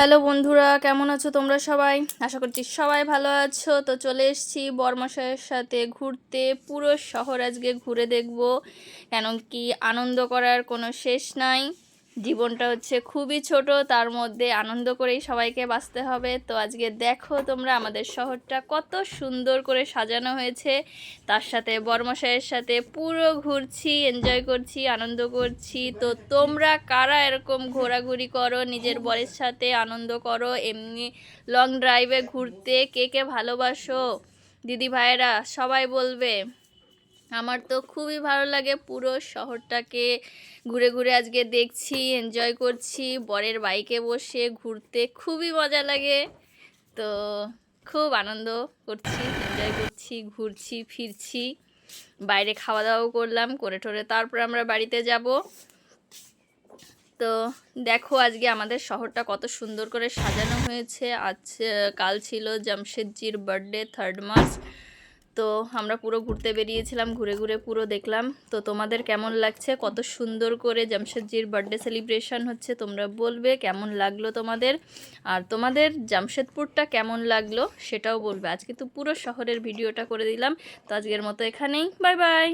Hello বন্ধুরা, কেমন আছো তোমরা সবাই? আশা করছি সবাই ভালো আছো। তো চলে এসেছি বরমশাইয়ের সাথে ঘুরতে। পুরো শহর আজকে ঘুরে দেখব, কেন কি আনন্দ করার কোনো শেষ নাই। জীবনটা হচ্ছে খুবই ছোট, তার মধ্যে আনন্দ করেই সবাইকে বাঁচতে হবে। তো আজকে দেখো তোমরা আমাদের শহরটা কত সুন্দর করে সাজানো হয়েছে। তার সাথে বরমশাইয়ের সাথে পুরো ঘুরছি, এনজয় করছি, আনন্দ করছি। তো তোমরা কারা এরকম ঘোরাঘুরি করো, নিজের বরের সাথে আনন্দ করো, এমনি লং ড্রাইভে ঘুরতে কে কে ভালোবাসো দিদি ভাইয়েরা সবাই বলবে। আমার তো খুবই ভালো লাগে, পুরো শহরটাকে ঘুরে ঘুরে আজকে দেখছি, এনজয় করছি। বরের বাইকে বসে ঘুরতে খুবই মজা লাগে। তো খুব আনন্দ করছি, এনজয় করছি, ঘুরছি ফিরছি। বাইরে খাওয়া দাওয়াও করলাম, করে টোরে তারপর আমরা বাড়িতে যাব। তো দেখো আজকে আমাদের শহরটা কত সুন্দর করে সাজানো হয়েছে। আজ কাল ছিল জামশেদজির বার্থডে, 3 মার্চ। তো আমরা পুরো ঘুরতে বেরিয়েছিলাম, ঘুরে ঘুরে পুরো দেখলাম। তো তোমাদের কেমন লাগছে? কত সুন্দর করে জামশেদজির বার্থডে সেলিব্রেশন হচ্ছে, তোমরা বলবে কেমন লাগলো তোমাদের। আর তোমাদের জামশেদপুরটা কেমন লাগলো সেটাও বলবে। আজকে তো পুরো শহরের ভিডিওটা করে দিলাম। তো আজকের মতো এখানেই, বাই বাই।